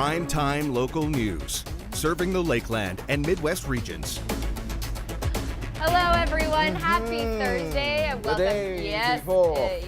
Primetime local news, serving the Lakeland and Midwest regions. Hello, everyone. Happy Thursday. And welcome.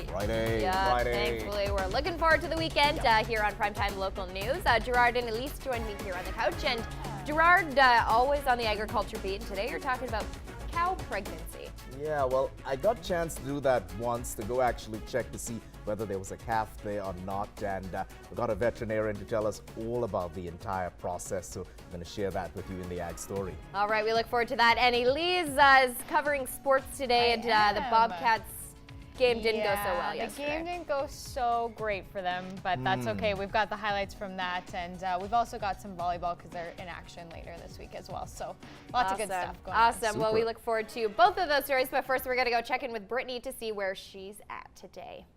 Friday. Thankfully, we're looking forward to the weekend here on Primetime Local News. Gerard and Elise join me here on the couch. And Gerard, always on the agriculture beat. And today you're talking about cow pregnancy. Yeah, well, I got a chance to do that once, to go actually check to see whether there was a calf there or not. And we got a veterinarian to tell us all about the entire process. So I'm going to share that with you in the Ag Story. All right, we look forward to that. And Elise is covering sports today. And the Bobcats game didn't go so well yesterday. The game didn't go so great for them, but that's okay. We've got the highlights from that, and we've also got some volleyball because they're in action later this week as well. So lots of good stuff going on. Awesome. Well, we look forward to both of those stories, but first we're going to go check in with Brittany to see where she's at today.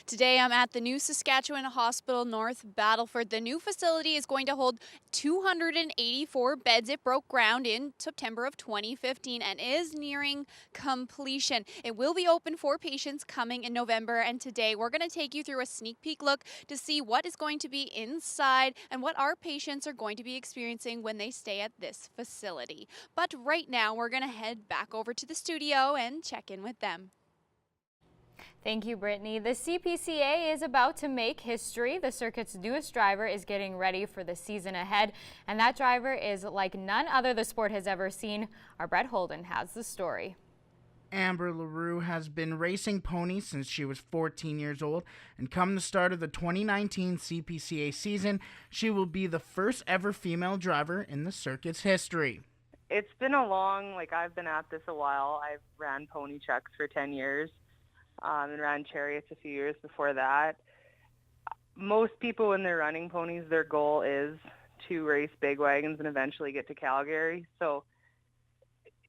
Today I'm at the new Saskatchewan Hospital North Battleford. The new facility is going to hold 284 beds. It broke ground in September of 2015 and is nearing completion. It will be open for patients coming in November, and today we're going to take you through a sneak peek look to see what is going to be inside and what our patients are going to be experiencing when they stay at this facility. But right now we're going to head back over to the studio and check in with them. Thank you, Brittany. The CPCA is about to make history. The circuit's newest driver is getting ready for the season ahead, and that driver is like none other the sport has ever seen. Our Brett Holden has the story. Amber LaRue has been racing ponies since she was 14 years old, and come the start of the 2019 CPCA season, she will be the first ever female driver in the circuit's history. It's been a long, I've been at this a while. I've ran pony trucks for 10 years. And ran chariots a few years before that. Most people, when they're running ponies, their goal is to race big wagons and eventually get to Calgary. So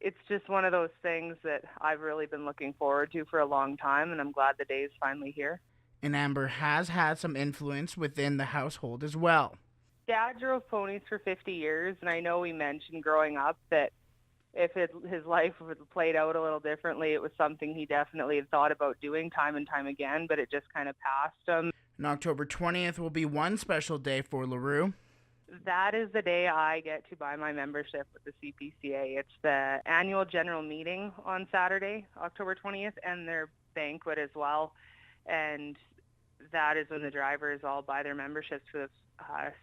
it's just one of those things that I've really been looking forward to for a long time, and I'm glad the day is finally here. And Amber has had some influence within the household as well. Dad drove ponies for 50 years, and I know we mentioned growing up that if his life had played out a little differently, it was something he definitely had thought about doing time and time again, but it just kind of passed him. And October 20th will be one special day for LaRue. That is the day I get to buy my membership with the CPCA. It's the annual general meeting on Saturday, October 20th, and their banquet as well. And that is when the drivers all buy their memberships for the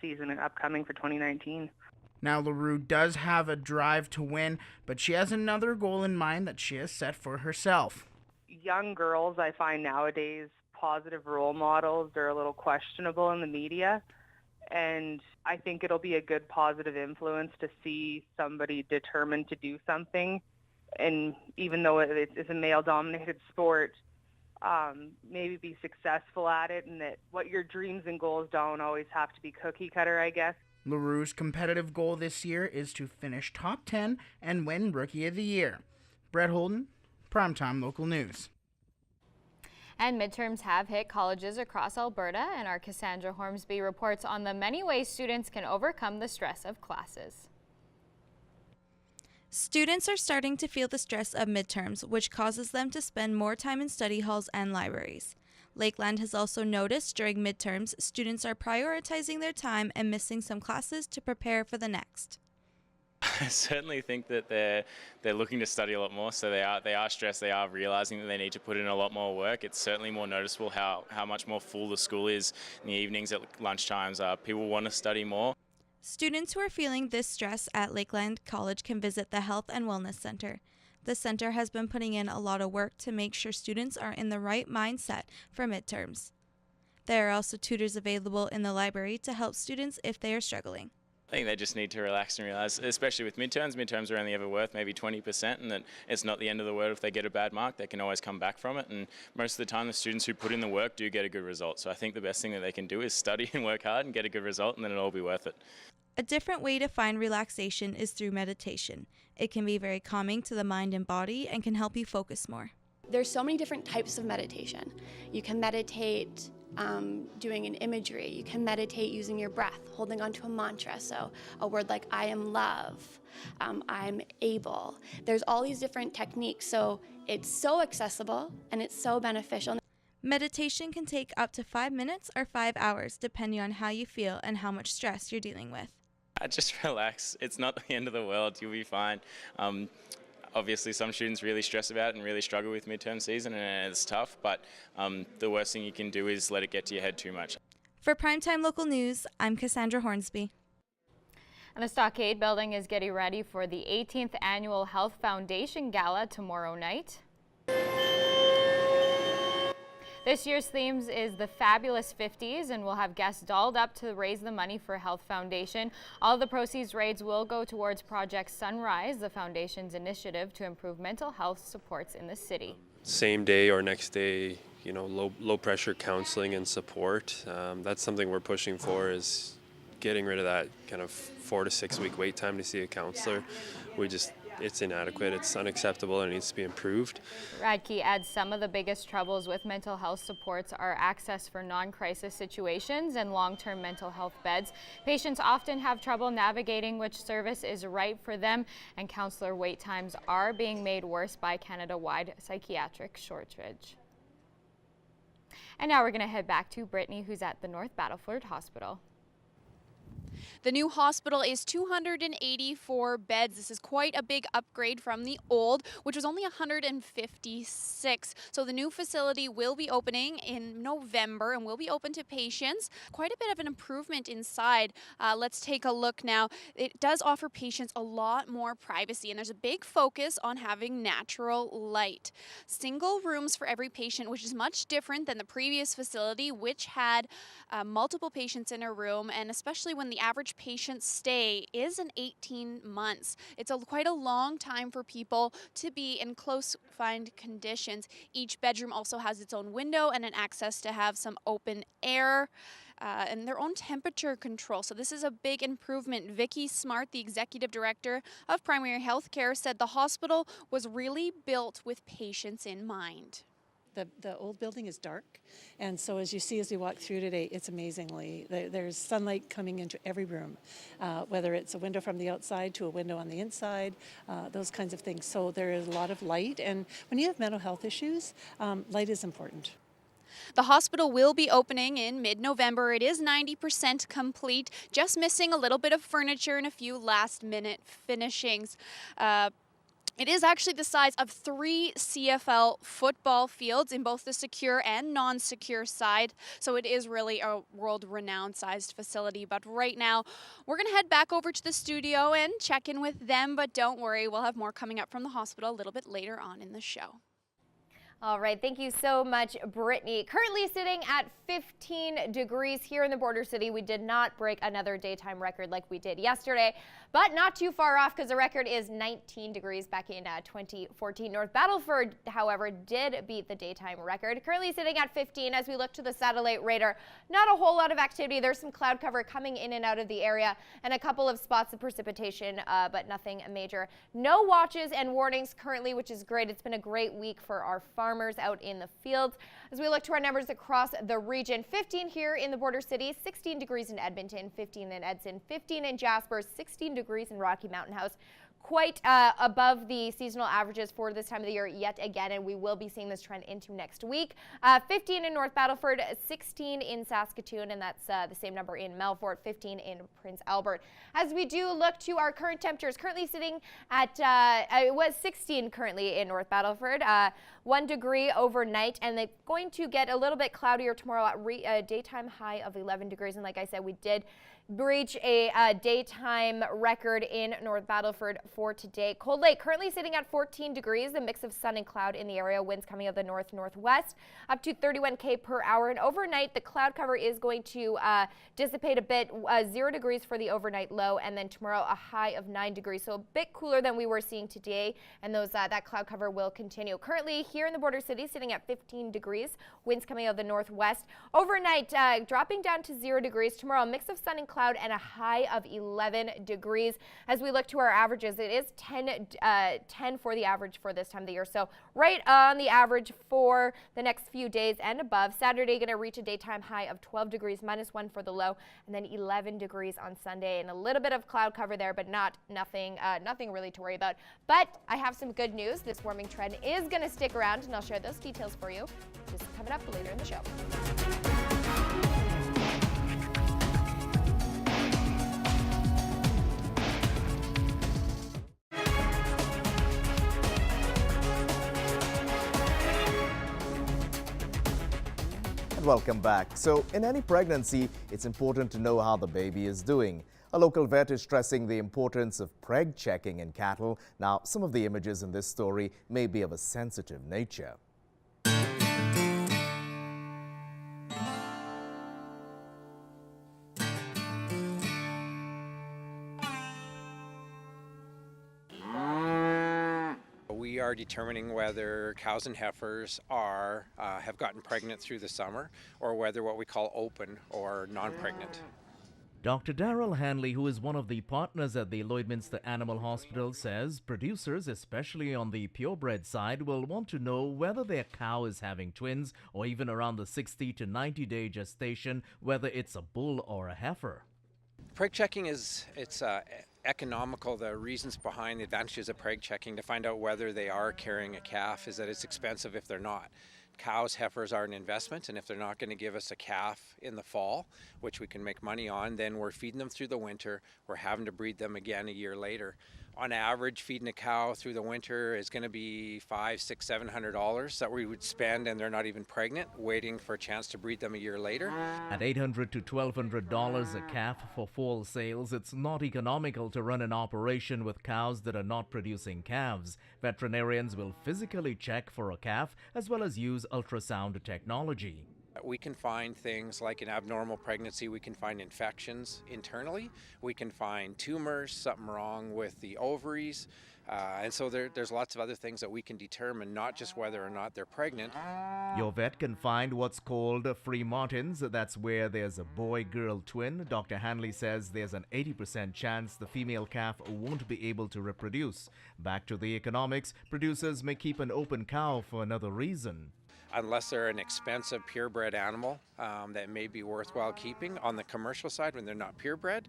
season upcoming for 2019. Now, LaRue does have a drive to win, but she has another goal in mind that she has set for herself. Young girls, I find nowadays, positive role models are a little questionable in the media, and I think it'll be a good positive influence to see somebody determined to do something, and even though it's a male-dominated sport, maybe be successful at it, and that what your dreams and goals don't always have to be cookie-cutter, I guess. LaRue's competitive goal this year is to finish top 10 and win Rookie of the Year. Brett Holden, Primetime Local News. And midterms have hit colleges across Alberta, and our Cassandra Hormsby reports on the many ways students can overcome the stress of classes. Students are starting to feel the stress of midterms, which causes them to spend more time in study halls and libraries. Lakeland has also noticed during midterms, students are prioritizing their time and missing some classes to prepare for the next. I certainly think that they're looking to study a lot more, so they are stressed. They are realizing that they need to put in a lot more work. It's certainly more noticeable how much more full the school is in the evenings at lunchtimes. People want to study more. Students who are feeling this stress at Lakeland College can visit the Health and Wellness Center. The center has been putting in a lot of work to make sure students are in the right mindset for midterms. There are also tutors available in the library to help students if they are struggling. I think they just need to relax and realize, especially with midterms are only ever worth maybe 20%, and that it's not the end of the world if they get a bad mark. They can always come back from it, and most of the time the students who put in the work do get a good result. So I think the best thing that they can do is study and work hard and get a good result, and then it'll all be worth it. A different way to find relaxation is through meditation. It can be very calming to the mind and body and can help you focus more. There's so many different types of meditation. You can meditate doing an imagery. You can meditate using your breath, holding onto a mantra. So a word like I am love, I'm able. There's all these different techniques. So it's so accessible and it's so beneficial. Meditation can take up to 5 minutes or 5 hours, depending on how you feel and how much stress you're dealing with. Just relax. It's not the end of the world. You'll be fine. Obviously, some students really stress about it and really struggle with midterm season, and it's tough, but the worst thing you can do is let it get to your head too much. For Primetime Local News, I'm Cassandra Hornsby. And the Stockade Building is getting ready for the 18th Annual Health Foundation Gala tomorrow night. This year's themes is the Fabulous 50s, and we'll have guests dolled up to raise the money for Health Foundation. All of the proceeds raised will go towards Project Sunrise, the foundation's initiative to improve mental health supports in the city. Same day or next day, low pressure counseling and support. That's something we're pushing for, is getting rid of that kind of 4 to 6 week wait time to see a counselor. It's inadequate, it's unacceptable, and it needs to be improved. Radke adds some of the biggest troubles with mental health supports are access for non-crisis situations and long-term mental health beds. Patients often have trouble navigating which service is right for them, and counselor wait times are being made worse by Canada-wide psychiatric shortage. And now we're going to head back to Brittany, who's at the North Battleford Hospital. The new hospital is 284 beds. This is quite a big upgrade from the old, which was only 156. So the new facility will be opening in November and will be open to patients. Quite a bit of an improvement inside. Let's take a look now. It does offer patients a lot more privacy, and there's a big focus on having natural light. Single rooms for every patient, which is much different than the previous facility, which had multiple patients in a room, and especially when the average patient stay is 18 months. It's quite a long time for people to be in close confined conditions. Each bedroom also has its own window and an access to have some open air. And their own temperature control. So this is a big improvement. Vicki Smart, the executive director of primary health care, said the hospital was really built with patients in mind. The old building is dark, and so as you see as we walk through today, it's amazingly, there's sunlight coming into every room, whether it's a window from the outside to a window on the inside, those kinds of things. So there is a lot of light, and when you have mental health issues, light is important. The hospital will be opening in mid-November. It is 90% complete, just missing a little bit of furniture and a few last-minute finishings. It is actually the size of 3 CFL football fields in both the secure and non-secure side. So it is really a world-renowned sized facility. But right now, we're going to head back over to the studio and check in with them. But don't worry, we'll have more coming up from the hospital a little bit later on in the show. All right, thank you so much, Brittany. Currently sitting at 15 degrees here in the border city. We did not break another daytime record like we did yesterday, but not too far off because the record is 19 degrees back in 2014. North Battleford, however, did beat the daytime record. Currently sitting at 15 as we look to the satellite radar. Not a whole lot of activity. There's some cloud cover coming in and out of the area and a couple of spots of precipitation, but nothing major. No watches and warnings currently, which is great. It's been a great week for our farmers out in the fields. As we look to our numbers across the region, 15 here in the border city, 16 degrees in Edmonton, 15 in Edson, 15 in Jasper, 16 degrees in Rocky Mountain House. Quite above the seasonal averages for this time of the year yet again, and we will be seeing this trend into next week. 15 in North Battleford, 16 in Saskatoon, and that's the same number in Melfort, 15 in Prince Albert. As we do look to our current temperatures, currently sitting at, it was 16 currently in North Battleford, 1 degree overnight, and they're going to get a little bit cloudier tomorrow at a daytime high of 11 degrees, and like I said, we did breach a daytime record in North Battleford for today. Cold Lake currently sitting at 14 degrees, a mix of sun and cloud in the area, winds coming out of the north-northwest up to 31 km per hour. And overnight, the cloud cover is going to dissipate a bit, 0 degrees for the overnight low, and then tomorrow a high of 9 degrees. So a bit cooler than we were seeing today, and those that cloud cover will continue. Currently here in the border city sitting at 15 degrees, winds coming out of the northwest. Overnight, dropping down to 0 degrees. Tomorrow, a mix of sun and cloud cloud and a high of 11 degrees. As we look to our averages, it is 10 for the average for this time of the year. So right on the average for the next few days and above. Saturday going to reach a daytime high of 12 degrees, -1 for the low, and then 11 degrees on Sunday, and a little bit of cloud cover there, but nothing really to worry about. But I have some good news. This warming trend is going to stick around, and I'll share those details for you just coming up later in the show. Welcome back. So in any pregnancy, it's important to know how the baby is doing. A local vet is stressing the importance of preg checking in cattle. Now, some of the images in this story may be of a sensitive nature. We are determining whether cows and heifers have gotten pregnant through the summer, or whether what we call open or non-pregnant. Dr. Darrell Hanley, who is one of the partners at the Lloydminster Animal Hospital, says producers, especially on the purebred side, will want to know whether their cow is having twins, or even around the 60 to 90-day gestation, whether it's a bull or a heifer. Preg checking it's economical. The reasons behind the advantages of preg checking to find out whether they are carrying a calf is that it's expensive if they're not. Cows, heifers are an investment, and if they're not going to give us a calf in the fall, which we can make money on, then we're feeding them through the winter. We're having to breed them again a year later. On average, feeding a cow through the winter is going to be $500, $600, $700 that we would spend, and they're not even pregnant, waiting for a chance to breed them a year later. At $800 to $1,200 a calf for fall sales, it's not economical to run an operation with cows that are not producing calves. Veterinarians will physically check for a calf as well as use ultrasound technology. We can find things like an abnormal pregnancy, we can find infections internally, we can find tumors, something wrong with the ovaries, and so there's lots of other things that we can determine, not just whether or not they're pregnant. Your vet can find what's called free Martins. That's where there's a boy-girl twin. Dr. Hanley says there's an 80% chance the female calf won't be able to reproduce. Back to the economics, producers may keep an open cow for another reason. Unless they're an expensive purebred animal that may be worthwhile keeping. On the commercial side, when they're not purebred,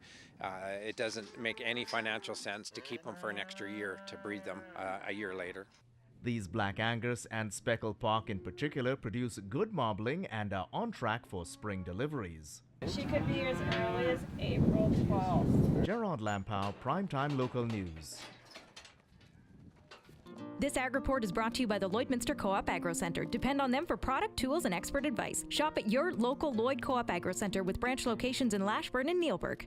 it doesn't make any financial sense to keep them for an extra year to breed them a year later. These Black Angus and Speckled Park in particular produce good marbling and are on track for spring deliveries. She could be as early as April 12th. Gerard Lampow, Primetime Local News. This Ag Report is brought to you by the Lloydminster Co-op Agro Center. Depend on them for product, tools, and expert advice. Shop at your local Lloyd Co-op Agro Center with branch locations in Lashburn and Neilburg.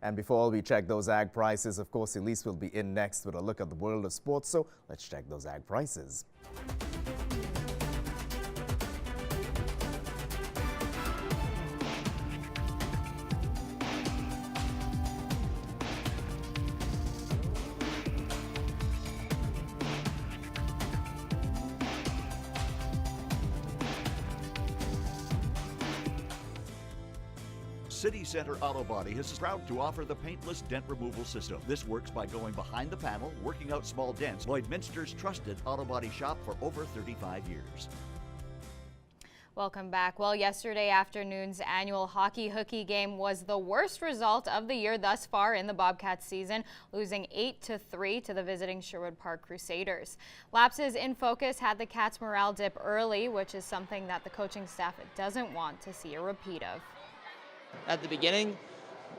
And before we check those ag prices, of course, Elise will be in next with a look at the world of sports. So let's check those ag prices. City Center Auto Body is proud to offer the paintless dent removal system. This works by going behind the panel, working out small dents. Lloydminster's trusted auto body shop for over 35 years. Welcome back. Well, yesterday afternoon's annual hockey hooky game was the worst result of the year thus far in the Bobcats season, losing 8-3 to the visiting Sherwood Park Crusaders. Lapses in focus had the Cats' morale dip early, which is something that the coaching staff doesn't want to see a repeat of. At the beginning,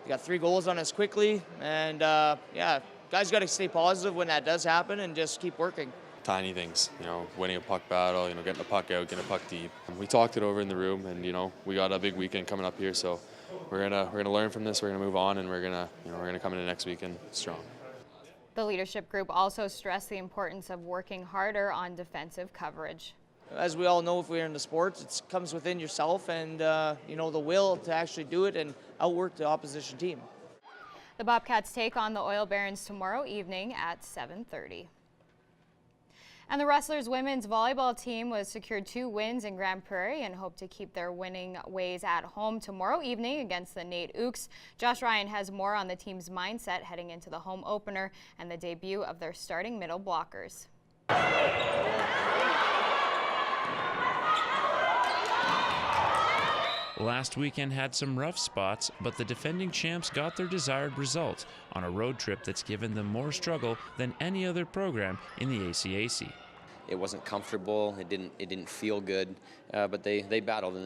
we got 3 goals on us quickly, and yeah, guys got to stay positive when that does happen and just keep working. Tiny things, winning a puck battle, getting the puck out, getting a puck deep. We talked it over in the room, and we got a big weekend coming up here, so we're gonna learn from this. We're gonna move on, and we're gonna come into next weekend strong. The leadership group also stressed the importance of working harder on defensive coverage. As we all know, if we're in the sports, it comes within yourself and the will to actually do it and outwork the opposition team. The Bobcats take on the Oil Barons tomorrow evening at 7:30. And the Rustlers women's volleyball team was secured 2 wins in Grand Prairie and hope to keep their winning ways at home tomorrow evening against the Nate Ooks. Josh Ryan has more on the team's mindset heading into the home opener and the debut of their starting middle blockers. Last weekend had some rough spots, but the defending champs got their desired result on a road trip that's given them more struggle than any other program in the ACAC. It wasn't comfortable. It didn't feel good, but they battled and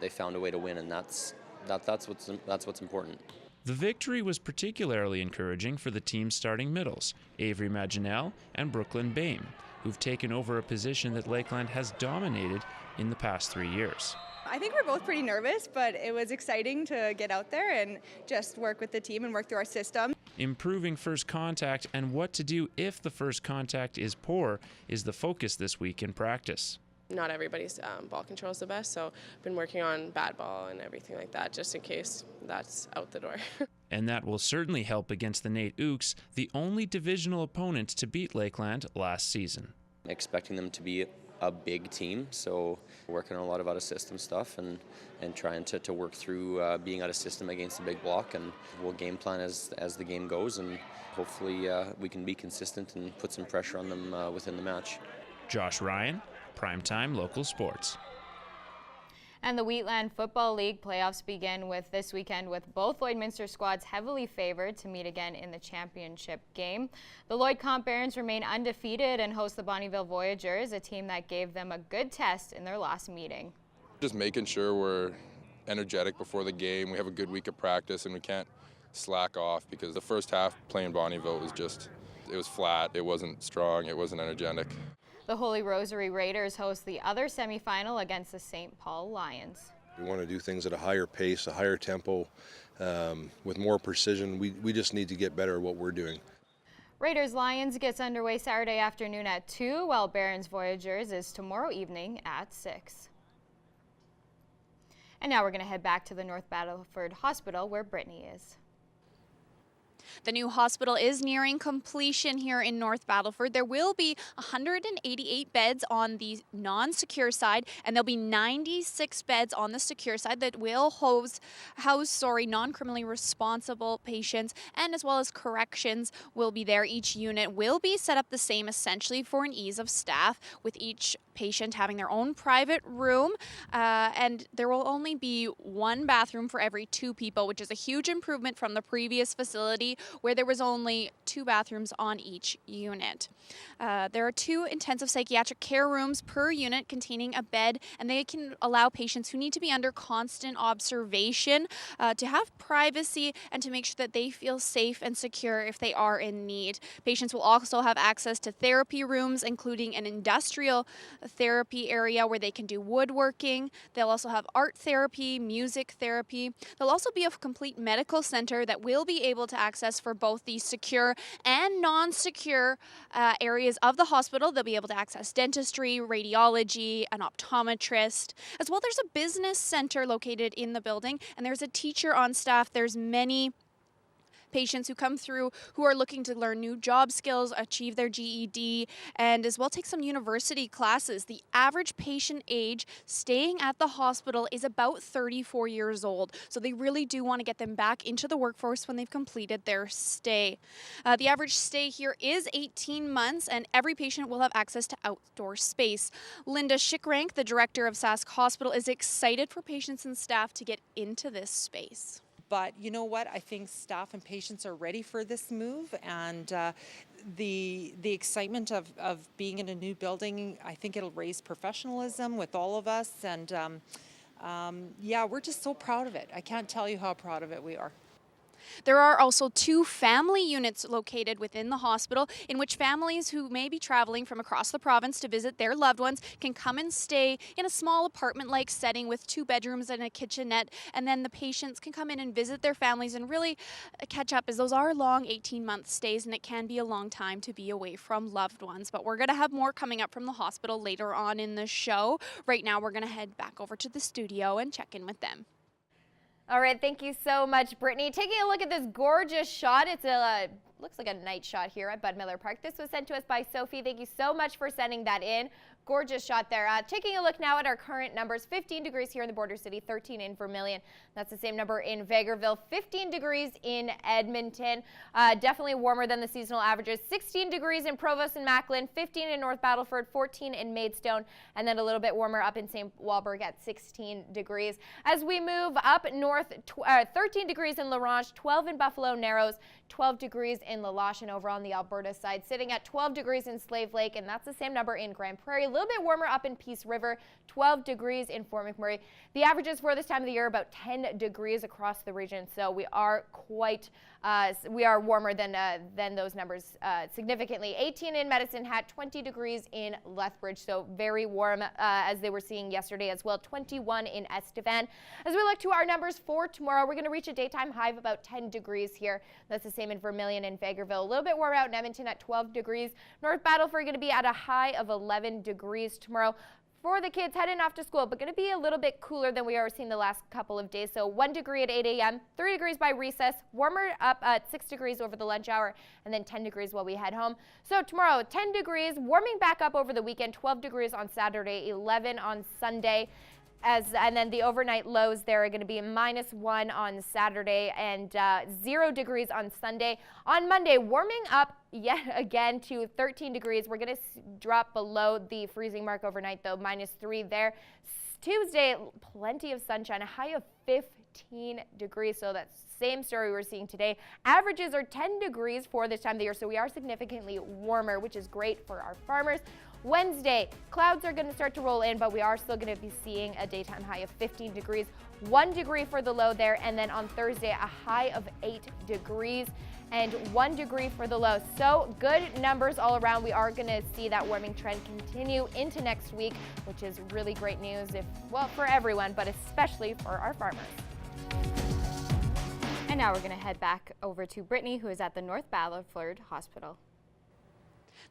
they found a way to win, and that's what's important. The victory was particularly encouraging for the team's starting middles, Avery Maginel and Brooklyn Bame, who've taken over a position that Lakeland has dominated in the past 3 years. I think we're both pretty nervous, but it was exciting to get out there and just work with the team and work through our system. Improving first contact and what to do if the first contact is poor is the focus this week in practice. Not everybody's ball control is the best, so I've been working on bad ball and everything like that just in case that's out the door. And that will certainly help against the Nate Ooks, the only divisional opponent to beat Lakeland last season. Expecting them to be a big team, so working on a lot of out-of-system stuff and trying to work through being out-of-system against a big block, and we'll game plan as the game goes, and hopefully we can be consistent and put some pressure on them within the match. Josh Ryan, Primetime Local Sports. And the Wheatland Football League playoffs begin with this weekend with both Lloydminster squads heavily favored to meet again in the championship game. The Lloyd Comp Barons remain undefeated and host the Bonnyville Voyageurs, a team that gave them a good test in their last meeting. Just making sure we're energetic before the game. We have a good week of practice and we can't slack off, because the first half playing Bonnyville was flat. It wasn't strong. It wasn't energetic. The Holy Rosary Raiders host the other semifinal against the St. Paul Lions. We want to do things at a higher pace, a higher tempo, with more precision. We just need to get better at what we're doing. Raiders Lions gets underway Saturday afternoon at 2, while Barons Voyageurs is tomorrow evening at 6. And now we're going to head back to the North Battleford Hospital where Brittany is. The new hospital is nearing completion here in North Battleford. There will be 188 beds on the non-secure side, and there'll be 96 beds on the secure side that will house non-criminally responsible patients, and as well as corrections will be there. Each unit will be set up the same essentially for an ease of staff, with each patient having their own private room, and there will only be 1 bathroom for every 2 people, which is a huge improvement from the previous facility where there was only 2 bathrooms on each unit. There are 2 intensive psychiatric care rooms per unit containing a bed, and they can allow patients who need to be under constant observation to have privacy and to make sure that they feel safe and secure if they are in need. Patients will also have access to therapy rooms, including an industrial therapy area where they can do woodworking. They'll also have art therapy, music therapy. There'll also be a complete medical center that will be able to access for both the secure and non-secure areas of the hospital. They'll be able to access dentistry, radiology, an optometrist. As well, there's a business center located in the building, and there's a teacher on staff. There's many patients who come through who are looking to learn new job skills, achieve their GED, and as well take some university classes. The average patient age staying at the hospital is about 34 years old, so they really do want to get them back into the workforce when they've completed their stay. The average stay here is 18 months, and every patient will have access to outdoor space. Linda Schickrank, the director of Sask Hospital, is excited for patients and staff to get into this space. But you know what? I think staff and patients are ready for this move, and the excitement of being in a new building, I think it'll raise professionalism with all of us, and yeah, we're just so proud of it. I can't tell you how proud of it we are. There are also 2 family units located within the hospital in which families who may be traveling from across the province to visit their loved ones can come and stay in a small apartment-like setting with 2 bedrooms and a kitchenette, and then the patients can come in and visit their families and really catch up, as those are long 18-month stays, and it can be a long time to be away from loved ones. But we're going to have more coming up from the hospital later on in the show. Right now, we're going to head back over to the studio and check in with them. All right, thank you so much, Brittany. Taking a look at this gorgeous shot. It's a looks like a night shot here at Bud Miller Park. This was sent to us by Sophie. Thank you so much for sending that in. Gorgeous shot there. Taking a look now at our current numbers, 15 degrees here in the border city, 13 in Vermilion. That's the same number in Vegreville, 15 degrees in Edmonton. Definitely warmer than the seasonal averages. 16 degrees in Provost and Macklin, 15 in North Battleford, 14 in Maidstone, and then a little bit warmer up in St. Walburg at 16 degrees. As we move up north, 13 degrees in La Ronge, 12 in Buffalo Narrows, 12 degrees in La Loche, and over on the Alberta side, sitting at 12 degrees in Slave Lake, and that's the same number in Grand Prairie. A little bit warmer up in Peace River, 12 degrees in Fort McMurray. The averages for this time of the year are about 10 degrees across the region, so we are warmer than those numbers significantly. 18 in Medicine Hat, 20 degrees in Lethbridge, so very warm as they were seeing yesterday as well. 21 in Estevan. As we look to our numbers for tomorrow, we're going to reach a daytime high of about 10 degrees here. That's the same in Vermilion and Vegreville. A little bit warmer out in Edmonton at 12 degrees. North Battleford going to be at a high of 11 degrees tomorrow. For the kids heading off to school, but going to be a little bit cooler than we are seeing the last couple of days. So 1 degree at 8 a.m., 3 degrees by recess, warmer up at 6 degrees over the lunch hour, and then 10 degrees while we head home. So tomorrow, 10 degrees, warming back up over the weekend, 12 degrees on Saturday, 11 on Sunday. And then the overnight lows there are going to be -1 on Saturday and 0 degrees on Sunday. On Monday, warming up yet again to 13 degrees. We're going to drop below the freezing mark overnight, though, -3 there. Tuesday, plenty of sunshine, a high of 15 degrees. So that's same story we're seeing today. Averages are 10 degrees for this time of the year, so we are significantly warmer, which is great for our farmers. Wednesday, clouds are going to start to roll in, but we are still going to be seeing a daytime high of 15 degrees, 1 degree for the low there, and then on Thursday, a high of 8 degrees and 1 degree for the low. So good numbers all around. We are going to see that warming trend continue into next week, which is really great news for everyone, but especially for our farmers. And now we're going to head back over to Brittany, who is at the North Battleford Hospital.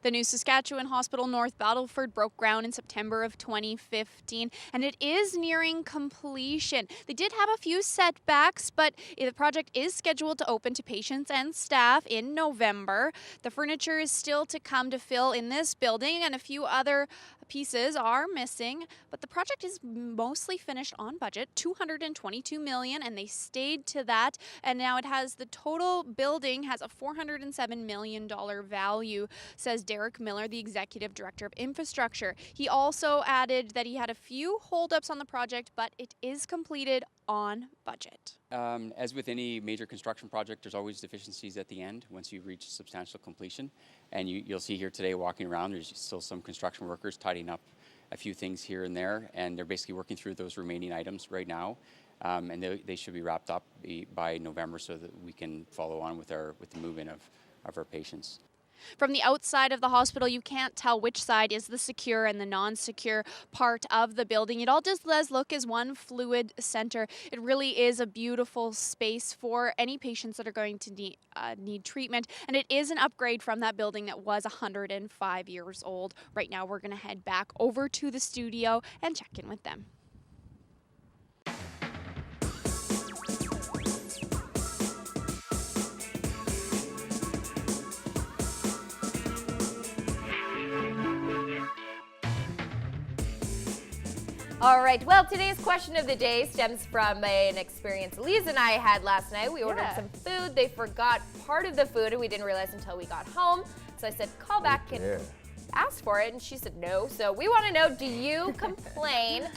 The New Saskatchewan Hospital North Battleford broke ground in September of 2015, and it is nearing completion. They did have a few setbacks, but the project is scheduled to open to patients and staff in November. The furniture is still to come to fill in this building, and a few other pieces are missing, but the project is mostly finished on budget, $222 million, and they stayed to that. And now the total building has a $407 million value, says Derek Miller, the Executive Director of Infrastructure. He also added that he had a few holdups on the project, but it is completed on budget. As with any major construction project, there's always deficiencies at the end once you reach substantial completion. And you'll see here today walking around, there's still some construction workers tidying up a few things here and there, and they're basically working through those remaining items right now. And they should be wrapped up by November so that we can follow on with the move-in of our patients. From the outside of the hospital, you can't tell which side is the secure and the non-secure part of the building. It all just does look as one fluid center. It really is a beautiful space for any patients that are going to need treatment. And it is an upgrade from that building that was 105 years old. Right now, we're going to head back over to the studio and check in with them. All right, well, today's question of the day stems from an experience Lise and I had last night. We ordered some food. They forgot part of the food, and we didn't realize until we got home. So I said, call back and ask for it, and she said no. So we want to know, do you complain?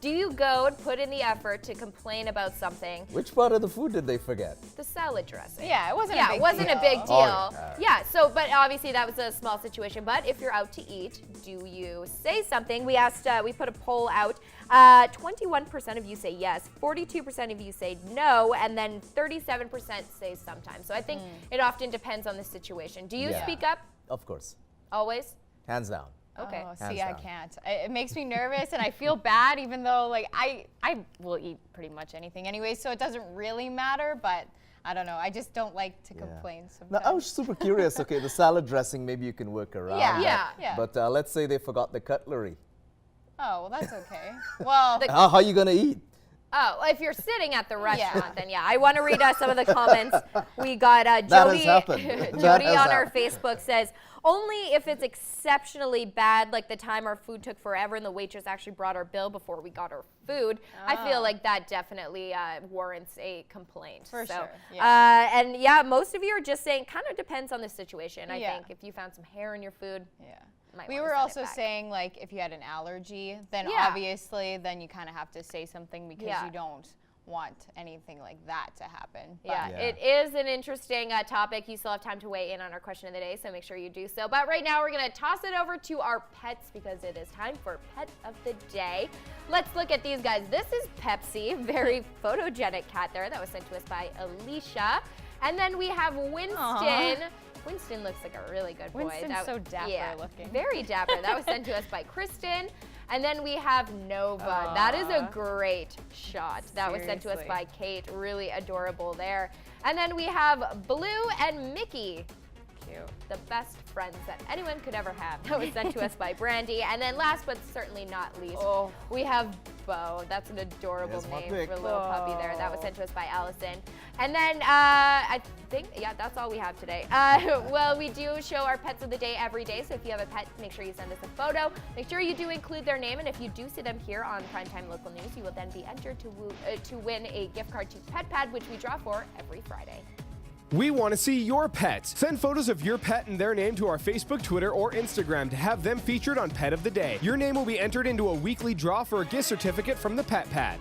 Do you go and put in the effort to complain about something? Which part of the food did they forget? The salad dressing. Yeah, it wasn't a big deal. Oh, Yeah, so, but obviously that was a small situation. But if you're out to eat, do you say something? We asked, we put a poll out. 21% of you say yes, 42% of you say no, and then 37% say sometimes. So I think it often depends on the situation. Do you speak up? Of course. Always? Hands down. Okay. Oh, see, I can't. It makes me nervous, and I feel bad, even though I will eat pretty much anything anyway, so it doesn't really matter. But I don't know. I just don't like to complain sometimes. Now, I was super curious. Okay, the salad dressing, maybe you can work around. Yeah. But let's say they forgot the cutlery. Oh, well, that's okay. Well, how are you gonna eat? Oh, if you're sitting at the restaurant, then yeah. I want to read some of the comments. We got That Jody, has happened. Jody That has on our happened. Facebook says, only if it's exceptionally bad, like the time our food took forever and the waitress actually brought our bill before we got our food. I feel like that definitely warrants a complaint. For so, sure, yeah. And yeah, most of you are just saying kind of depends on the situation. I Yeah. think if you found some hair in your food, might We wanna were send it also back. saying, like, if you had an allergy, then Yeah. obviously then you kind of have to say something because Yeah. you don't want anything like that to happen. Yeah, But- it is an interesting topic. You still have time to weigh in on our question of the day, so make sure you do so. But right now, we're going to toss it over to our pets because it is time for Pet of the Day. Let's look at these guys. This is Pepsi, very photogenic cat there that was sent to us by Alicia. And then we have Winston. Aw. Winston looks like a really good boy. Winston's so dapper looking. Very dapper. That was sent to us by Kristen. And then we have Nova. That is a great shot. That was sent to us Seriously. by Kate. Really adorable there. And then we have Blue and Mickey. Cute. The best friends that anyone could ever have. That was sent to us by Brandy. And then last but certainly not least, we have Bo. That's an adorable There's my name pick. for a little puppy there. That was sent to us by Allison. And then I think, yeah, that's all we have today. Well, we do show our pets of the day every day. So if you have a pet, make sure you send us a photo. Make sure you do include their name. And if you do see them here on Primetime Local News, you will then be entered to win a gift card to PetPad, which we draw for every Friday. We want to see your pets. Send photos of your pet and their name to our Facebook, Twitter, or Instagram to have them featured on Pet of the Day. Your name will be entered into a weekly draw for a gift certificate from the Pet Pad.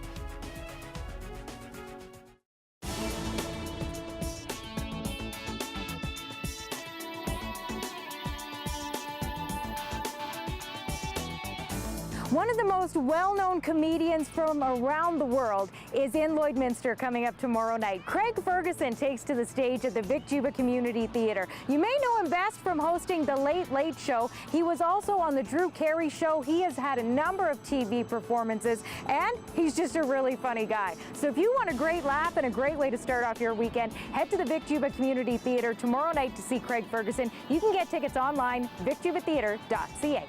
One of the most well-known comedians from around the world is in Lloydminster coming up tomorrow night. Craig Ferguson takes to the stage at the Vic Juba Community Theatre. You may know him best from hosting The Late Late Show. He was also on The Drew Carey Show. He has had a number of TV performances, and he's just a really funny guy. So if you want a great laugh and a great way to start off your weekend, head to the Vic Juba Community Theatre tomorrow night to see Craig Ferguson. You can get tickets online, vicjubatheatre.ca.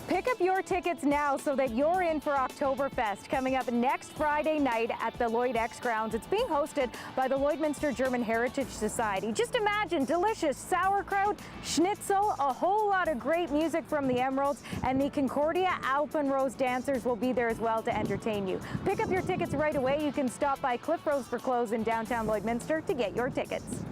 Pick up your tickets now so that you're in for Oktoberfest coming up next Friday night at the Lloyd X Grounds. It's being hosted by the Lloydminster German Heritage Society. Just imagine delicious sauerkraut, schnitzel, a whole lot of great music from the Emeralds, and the Concordia Alpenrose dancers will be there as well to entertain you. Pick up your tickets right away. You can stop by Cliff Rose for Clothes in downtown Lloydminster to get your tickets.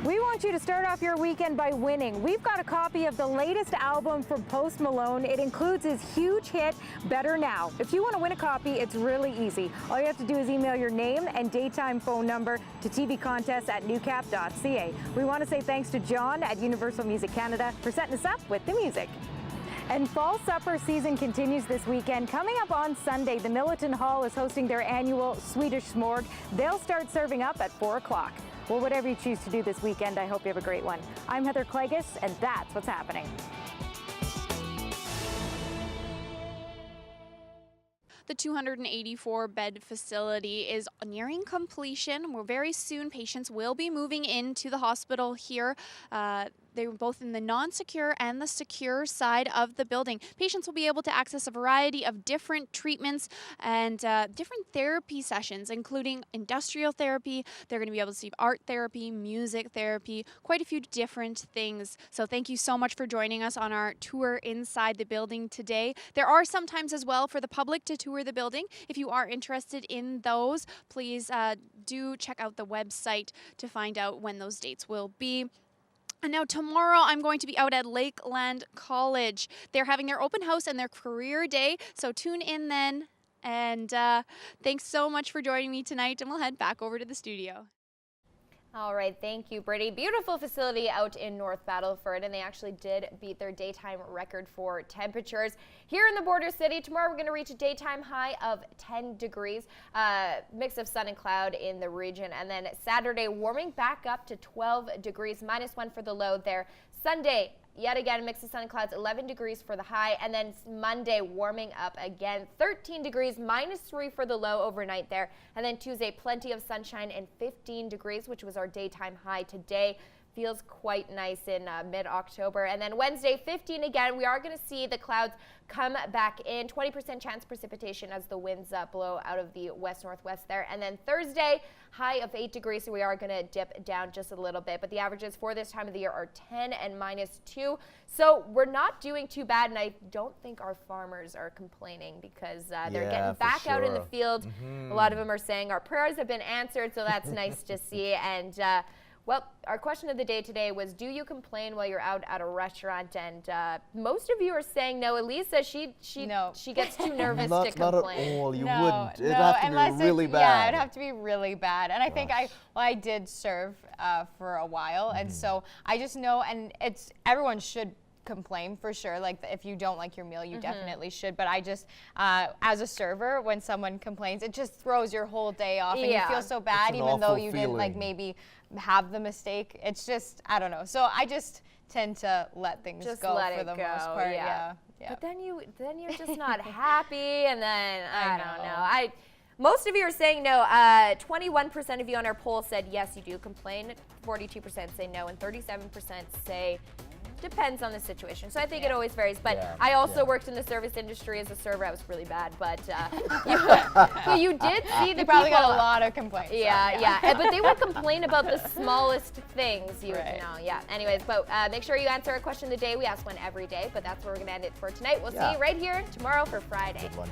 We want you to start off your weekend by winning. We've got a copy of the latest album from Post Malone. It includes his huge hit, Better Now. If you want to win a copy, it's really easy. All you have to do is email your name and daytime phone number to tvcontests@newcap.ca. We want to say thanks to John at Universal Music Canada for setting us up with the music. And fall supper season continues this weekend. Coming up on Sunday, the Milliton Hall is hosting their annual Swedish Smorg. They'll start serving up at 4 o'clock. Well, whatever you choose to do this weekend, I hope you have a great one. I'm Heather Klegus, and that's what's happening. The 284-bed facility is nearing completion. Very soon, patients will be moving into the hospital here. They're both in the non-secure and the secure side of the building. Patients will be able to access a variety of different treatments and different therapy sessions, including industrial therapy. They're going to be able to see art therapy, music therapy, quite a few different things. So thank you so much for joining us on our tour inside the building today. There are some times as well for the public to tour the building. If you are interested in those, please do check out the website to find out when those dates will be. And now tomorrow I'm going to be out at Lakeland College. They're having their open house and their career day, so tune in then. And thanks so much for joining me tonight, and we'll head back over to the studio. All right, thank you, Brittany. Beautiful facility out in North Battleford, and they actually did beat their daytime record for temperatures. Here in the border city, tomorrow we're going to reach a daytime high of 10 degrees, mix of sun and cloud in the region, and then Saturday warming back up to 12 degrees, -1 for the low there. Sunday, yet again, mix of sun and clouds, 11 degrees for the high, and then Monday warming up again, 13 degrees, -3 for the low overnight there, and then Tuesday, plenty of sunshine and 15 degrees, which was our daytime high today. feels quite nice in mid-October. And then Wednesday, 15 again. We are going to see the clouds come back in. 20% chance precipitation as the winds blow out of the west-northwest there. And then Thursday, high of 8 degrees, so we are going to dip down just a little bit. But the averages for this time of the year are 10 and -2. So we're not doing too bad, and I don't think our farmers are complaining because they're getting back out in the field. A lot of them are saying our prayers have been answered, so that's nice to see. And well, our question of the day today was, do you complain while you're out at a restaurant? And most of you are saying no. Elisa, she gets too nervous to complain. Not at all. You wouldn't. It'd No, have to unless be really bad. Yeah, it'd have to be really bad. And I think I did serve for a while, and so I just know, and everyone should complain for sure. Like if you don't like your meal, you definitely should. But I just, as a server, when someone complains, it just throws your whole day off, and you feel so bad, even though you didn't like maybe have the mistake. It's just, I don't know. So I just tend to let things go for the most part. Yeah. But then you're just not happy, and then I don't know. Most of you are saying no. 21% of you on our poll said yes, you do complain. 42% say no, and 37% say depends on the situation. So I think it always varies. But I also worked in the service industry as a server. I was really bad, but you did see the probably people, got a lot of complaints. Yeah. But they would complain about the smallest things. You know. Anyways, but make sure you answer our question of the day. We ask one every day, but that's where we're gonna end it for tonight. We'll see you right here tomorrow for Friday. Good one.